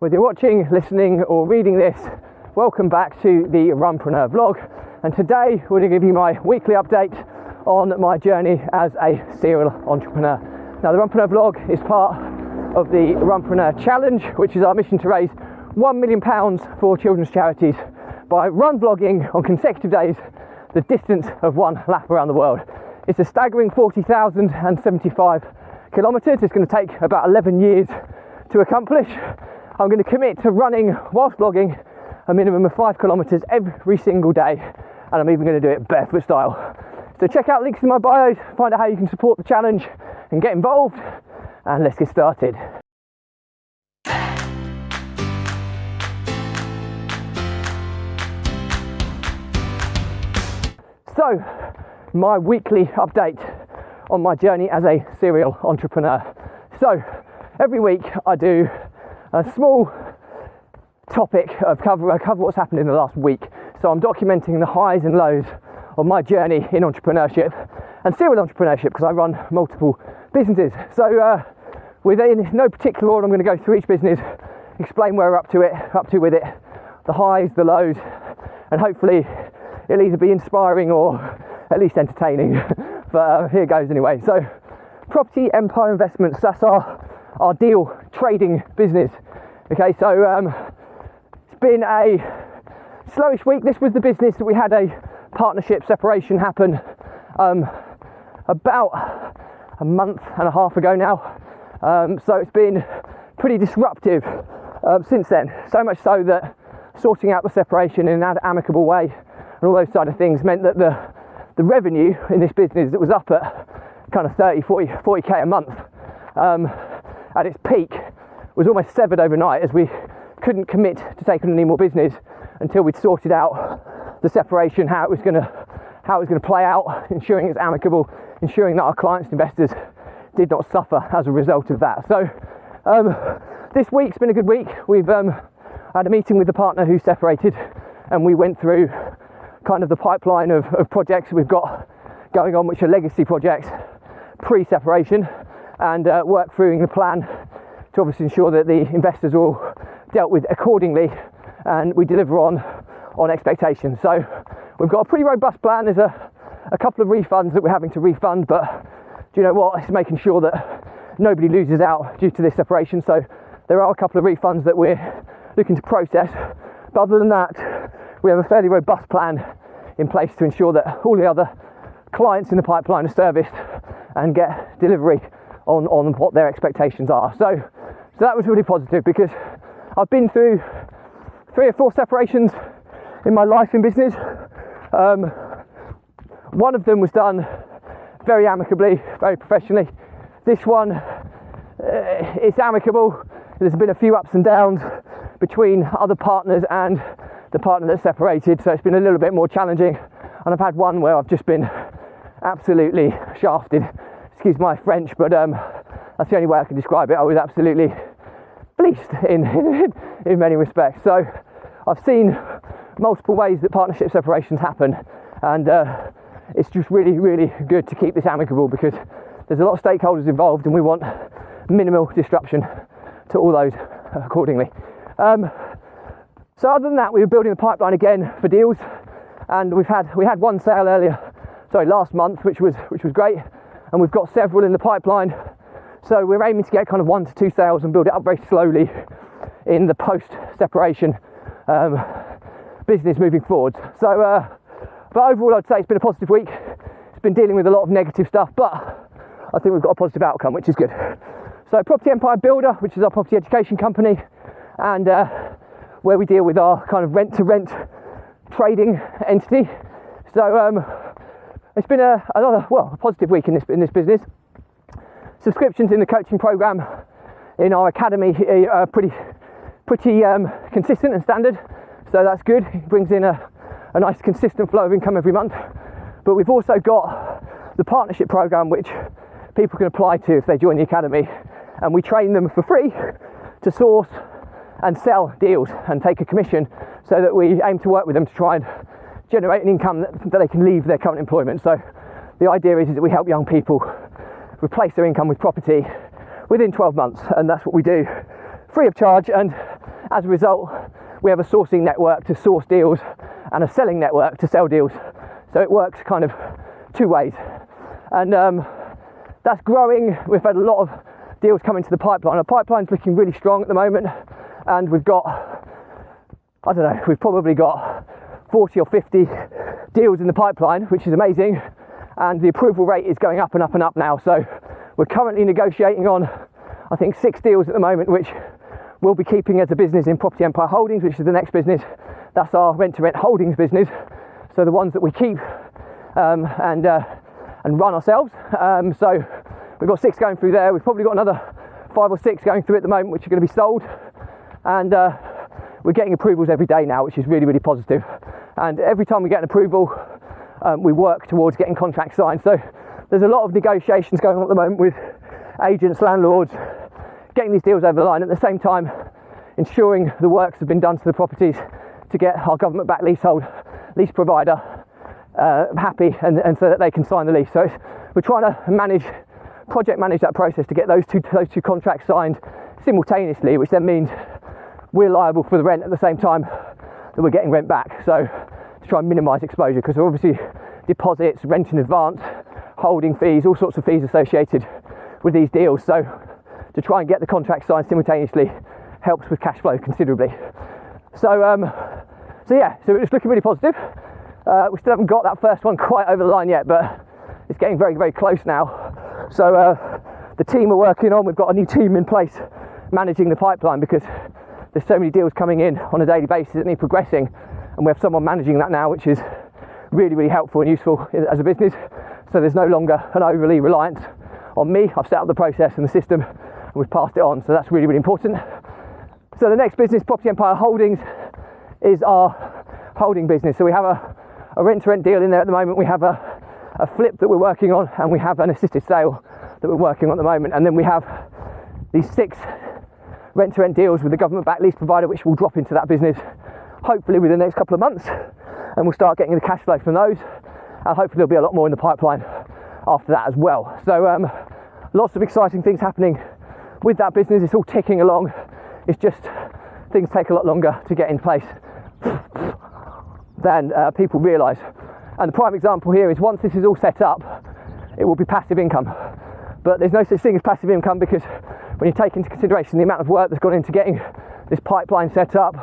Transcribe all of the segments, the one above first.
Whether you're watching, listening or reading this, welcome back to the Runpreneur vlog, and today we're going to give you my weekly update on my journey as a serial entrepreneur. Now the Runpreneur vlog is part of the Runpreneur challenge, which is our mission to raise £1 million for children's charities by run vlogging on consecutive days the distance of one lap around the world. It's a staggering 40,075 kilometres. It's going to take about 11 years to accomplish. I'm going to commit to running whilst vlogging a minimum of 5 kilometres every single day, and I'm even going to do it barefoot style. So check out links in my bio, find out how you can support the challenge and get involved, and let's get started. So, my weekly update on my journey as a serial entrepreneur. So, every week I do a small topic of cover what's happened in the last week. So I'm documenting the highs and lows of my journey in entrepreneurship and serial entrepreneurship, because I run multiple businesses. So within no particular order, I'm going to go through each business, explain where we're up to with it, the highs, the lows, and hopefully it'll either be inspiring or at least entertaining. But here goes anyway. So Property Empire Investments, that's our deal trading business. Okay, so it's been a slowish week. This was the business that we had a partnership separation happen about a month and a half ago now. So it's been pretty disruptive since then. So much so that sorting out the separation in an amicable way and all those side of things meant that the revenue in this business that was up at kind of 40k a month at its peak was almost severed overnight, as we couldn't commit to taking on any more business until we'd sorted out the separation, how it was going to play out, ensuring it's amicable, ensuring that our clients and investors did not suffer as a result of that. So this week's been a good week. We've had a meeting with the partner who separated, and we went through kind of the pipeline of projects we've got going on, which are legacy projects pre-separation, and work through the plan to obviously ensure that the investors are all dealt with accordingly and we deliver on expectations. So we've got a pretty robust plan. There's a couple of refunds that we're having to refund, but do you know what? It's making sure that nobody loses out due to this separation. So there are a couple of refunds that we're looking to process. But other than that, we have a fairly robust plan in place to ensure that all the other clients in the pipeline are serviced and get delivery on what their expectations are. So that was really positive, because I've been through 3 or 4 separations in my life in business. One of them was done very amicably, very professionally. This one, it's amicable. There's been a few ups and downs between other partners and the partner that separated, so it's been a little bit more challenging. And I've had one where I've just been absolutely shafted. Excuse my French, but that's the only way I can describe it. I was absolutely fleeced in many respects. So I've seen multiple ways that partnership separations happen, and it's just really, really good to keep this amicable, because there's a lot of stakeholders involved and we want minimal disruption to all those accordingly. So other than that, we were building the pipeline again for deals, and we had one sale last month, which was great, and we've got several in the pipeline. So we're aiming to get kind of 1 to 2 sales and build it up very slowly in the post-separation business moving forward. So, but overall, I'd say it's been a positive week. It's been dealing with a lot of negative stuff, but I think we've got a positive outcome, which is good. So Property Empire Builder, which is our property education company, and where we deal with our kind of rent-to-rent trading entity. So it's been a positive week in this business. Subscriptions in the coaching program in our academy are pretty consistent and standard, so that's good. It brings in a nice consistent flow of income every month. But we've also got the partnership program, which people can apply to if they join the academy, and we train them for free to source and sell deals and take a commission, so that we aim to work with them to try and generate an income that they can leave their current employment. So the idea is that we help young people replace their income with property within 12 months, and that's what we do free of charge. And as a result, we have a sourcing network to source deals and a selling network to sell deals. So it works kind of two ways. And that's growing. We've had a lot of deals coming to the pipeline. Our pipeline's looking really strong at the moment. And we've got, I don't know, we've probably got 40 or 50 deals in the pipeline, which is amazing. And the approval rate is going up and up and up now. So we're currently negotiating on, I think, 6 deals at the moment, which we'll be keeping as a business in Property Empire Holdings, which is the next business. That's our rent-to-rent holdings business. So the ones that we keep and run ourselves. So we've got 6 going through there. We've probably got another 5 or 6 going through at the moment, which are going to be sold. And we're getting approvals every day now, which is really, really positive. And every time we get an approval, we work towards getting contracts signed. So there's a lot of negotiations going on at the moment with agents, landlords, getting these deals over the line, at the same time ensuring the works have been done to the properties to get our government-backed lease provider happy and so that they can sign the lease. So we're trying to project manage that process to get those two contracts signed simultaneously, which then means we're liable for the rent at the same time that we're getting rent back. So to try and minimise exposure, because there are obviously deposits, rent in advance, holding fees, all sorts of fees associated with these deals. So to try and get the contract signed simultaneously helps with cash flow considerably. So it's looking really positive. We still haven't got that first one quite over the line yet, but it's getting very, very close now. So the team we're working on, we've got a new team in place managing the pipeline, because there's so many deals coming in on a daily basis that need progressing, and we have someone managing that now, which is really, really helpful and useful as a business. So there's no longer an overly reliance on me. I've set up the process and the system, and we've passed it on, so that's really, really important. So the next business, Property Empire Holdings, is our holding business. So we have a rent-to-rent deal in there at the moment. We have a flip that we're working on, and we have an assisted sale that we're working on at the moment. And then we have these 6 rent-to-rent deals with the government-backed lease provider, which will drop into that business hopefully within the next couple of months, and we'll start getting the cash flow from those. And hopefully there'll be a lot more in the pipeline after that as well. So lots of exciting things happening with that business. It's all ticking along. It's just things take a lot longer to get in place than people realise. And the prime example here is, once this is all set up, it will be passive income. But there's no such thing as passive income, because when you take into consideration the amount of work that's gone into getting this pipeline set up,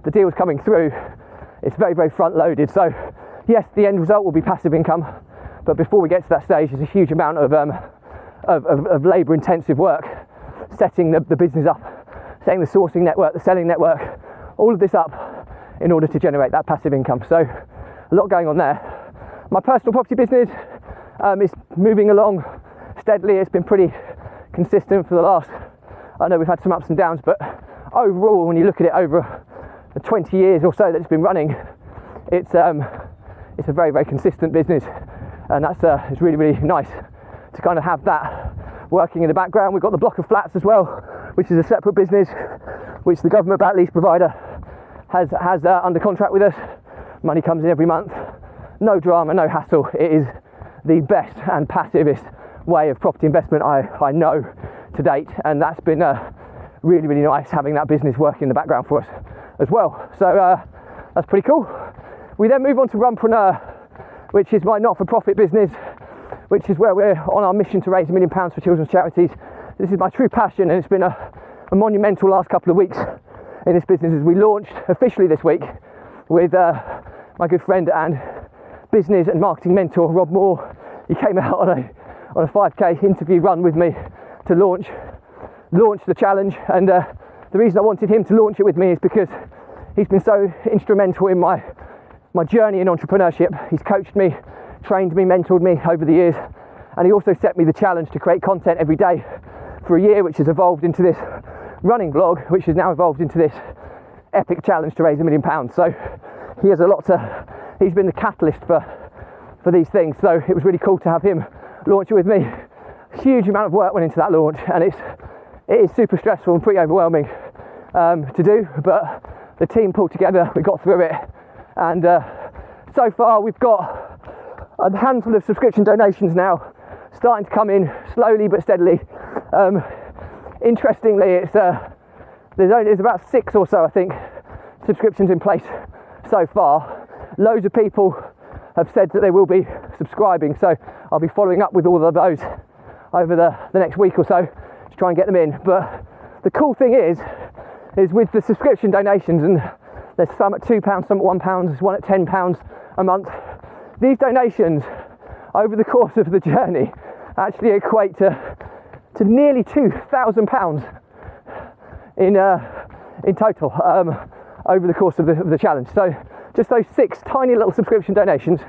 the deals coming through, it's very, very front loaded. So yes, the end result will be passive income, but before we get to that stage, there's a huge amount of labour intensive work, setting the business up, setting the sourcing network, the selling network, all of this up in order to generate that passive income. So a lot going on there. My personal property business is moving along steadily. It's been pretty consistent for the last, I know we've had some ups and downs, but overall, when you look at it over the 20 years or so that it's been running, it's a very, very consistent business, and it's really, really nice to kind of have that working in the background. We've got the block of flats as well, which is a separate business, which the government-backed lease provider has under contract with us. Money comes in every month, no drama, no hassle. It is the best and passivest way of property investment I know to date, and that's been really, really nice having that business working in the background for us as well. So that's pretty cool. We then move on to Runpreneur, which is my not-for-profit business, which is where we're on our mission to raise £1 million for children's charities. This is my true passion, and it's been a monumental last couple of weeks in this business, as we launched officially this week with my good friend and business and marketing mentor Rob Moore. He came out on a 5k interview run with me to launch the challenge, and the reason I wanted him to launch it with me is because he's been so instrumental in my journey in entrepreneurship. He's coached me, trained me, mentored me over the years, and he also set me the challenge to create content every day for a year, which has evolved into this running blog, which has now evolved into this epic challenge to raise £1 million. So he has he's been the catalyst for these things, so it was really cool to have him launch it with me. Huge amount of work went into that launch, and it is super stressful and pretty overwhelming to do, but the team pulled together, we got through it, and so far we've got a handful of subscription donations now starting to come in slowly but steadily. Interestingly, it's there's about 6 or so, I think, subscriptions in place so far. Loads of people have said that they will be subscribing, so I'll be following up with all of those over the next week or so to try and get them in. But the cool thing is with the subscription donations, and there's some at £2, some at £1, there's one at £10 a month. These donations over the course of the journey actually equate to nearly £2,000 in total over the course of the challenge. So just those 6 tiny little subscription donations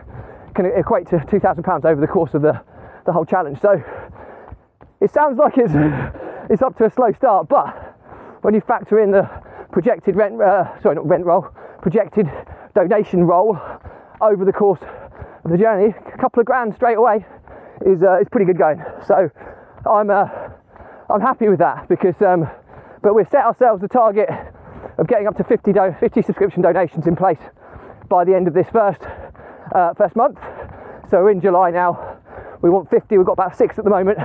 can equate to £2,000 over the course of the whole challenge. So it sounds like it's up to a slow start, but when you factor in the projected projected donation roll over the course of the journey, a couple of grand straight away is pretty good going. So I'm happy with that, because but we've set ourselves the target of getting up to 50 subscription donations in place by the end of this first month. So in July now, we want 50. We've got about 6 at the moment.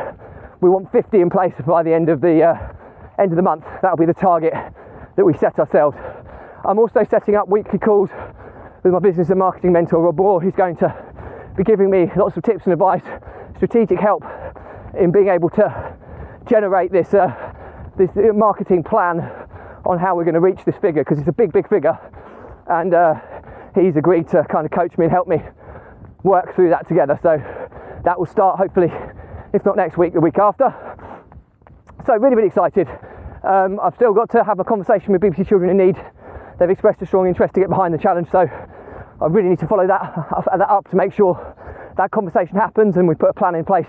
We want 50 in place by the end of the month. That'll be the target that we set ourselves. I'm also setting up weekly calls with my business and marketing mentor Rob Moore, who's going to be giving me lots of tips and advice, strategic help in being able to generate this marketing plan on how we're going to reach this figure, because it's a big figure, and he's agreed to kind of coach me and help me work through that together. So that will start hopefully, if not next week, the week after. So really excited. I've still got to have a conversation with BBC Children in Need. They've expressed a strong interest to get behind the challenge, so I really need to follow that up to make sure that conversation happens and we put a plan in place,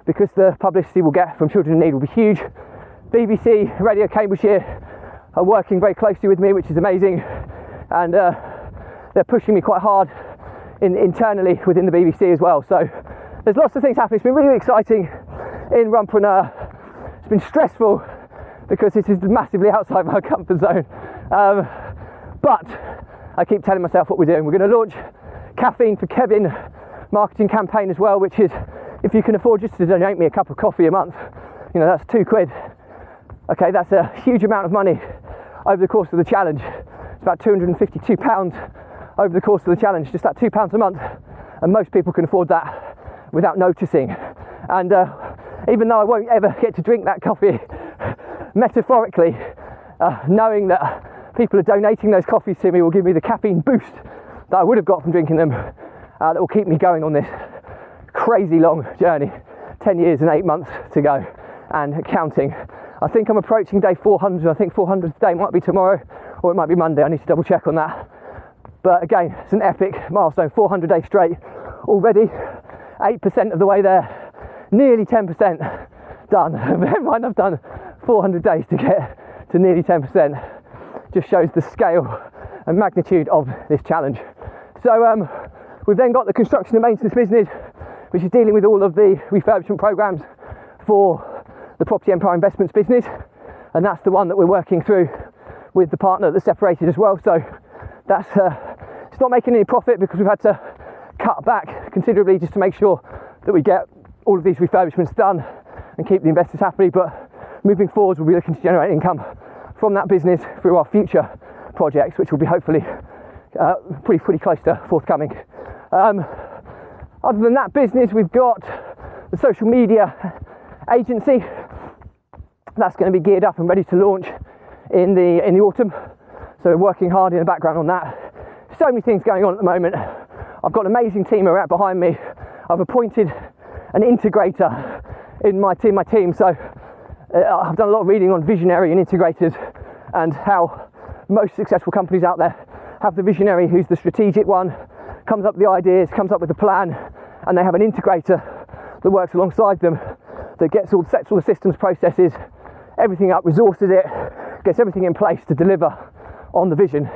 because the publicity we'll get from Children in Need will be huge. BBC, Radio Cambridgeshire are working very closely with me, which is amazing, and they're pushing me quite hard internally within the BBC as well. So there's lots of things happening. It's been really exciting in Runpreneur. It's been stressful because this is massively outside my comfort zone, but I keep telling myself what we're doing. We're going to launch Caffeine for Kevin marketing campaign as well, which is, if you can afford just to donate me a cup of coffee a month, you know, that's £2. Okay, that's a huge amount of money over the course of the challenge. It's about £252 over the course of the challenge, just that £2 a month, and most people can afford that without noticing. And even though I won't ever get to drink that coffee, metaphorically, knowing that people are donating those coffees to me will give me the caffeine boost that I would have got from drinking them, that will keep me going on this crazy long journey. 10 years and 8 months to go and counting. I think I'm approaching day 400. I think 400 today, might be tomorrow or it might be Monday. I need to double check on that. But again, it's an epic milestone, 400 days straight already, 8% of the way there, nearly 10% done. Bear in mind, I've done 400 days to get to nearly 10%. Just shows the scale and magnitude of this challenge. So we've then got the construction and maintenance business, which is dealing with all of the refurbishment programs for the Property Empire Investments business, and that's the one that we're working through with the partner that's separated as well. So that's it's not making any profit because we've had to cut back considerably just to make sure that we get all of these refurbishments done and keep the investors happy. But moving forward, we'll be looking to generate income from that business through our future projects, which will be hopefully pretty close to forthcoming. Other than that business, we've got the social media agency that's going to be geared up and ready to launch in the autumn. So we're working hard in the background on that. So many things going on at the moment. I've got an amazing team around behind me. I've appointed an integrator in my team. So I've done a lot of reading on visionary and integrators and how most successful companies out there have the visionary who's the strategic one, comes up with the ideas, comes up with the plan, and they have an integrator that works alongside them, that sets all the systems, processes, everything up, resources it, gets everything in place to deliver on the vision,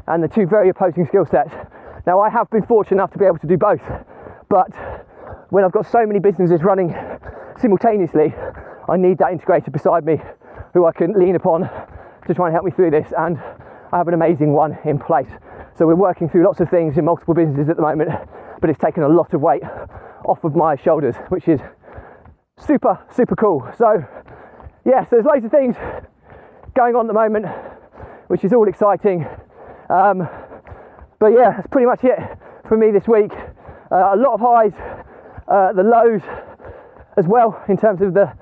and the two very opposing skill sets. Now, I have been fortunate enough to be able to do both, but when I've got so many businesses running simultaneously, I need that integrator beside me who I can lean upon to try and help me through this, and I have an amazing one in place. So we're working through lots of things in multiple businesses at the moment, but it's taken a lot of weight off of my shoulders, which is super cool. So yes, there's loads of things going on at the moment, which is all exciting. But yeah, that's pretty much it for me this week. A lot of highs, the lows as well, in terms of the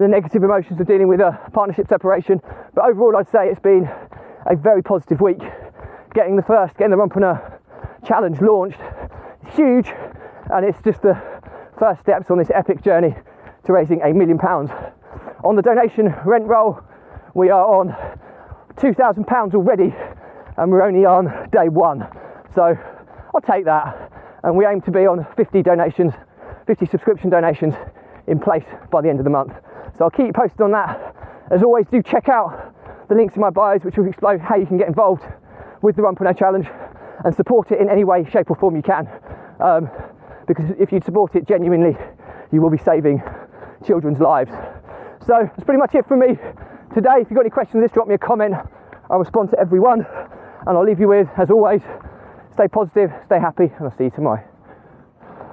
negative emotions of dealing with a partnership separation. But overall, I'd say it's been a very positive week. Getting the Runpreneur challenge launched is huge, and it's just the first steps on this epic journey to raising £1 million. On the donation rent roll, we are on £2,000 already, and we're only on day one. So I'll take that, and we aim to be on 50 subscription donations in place by the end of the month. So I'll keep you posted on that. As always, do check out the links in my bios, which will explain how you can get involved with the Runpreneur Challenge and support it in any way, shape or form you can. Because if you support it genuinely, you will be saving children's lives. So that's pretty much it from me today. If you've got any questions, just drop me a comment. I'll respond to everyone. And I'll leave you with, as always, stay positive, stay happy, and I'll see you tomorrow.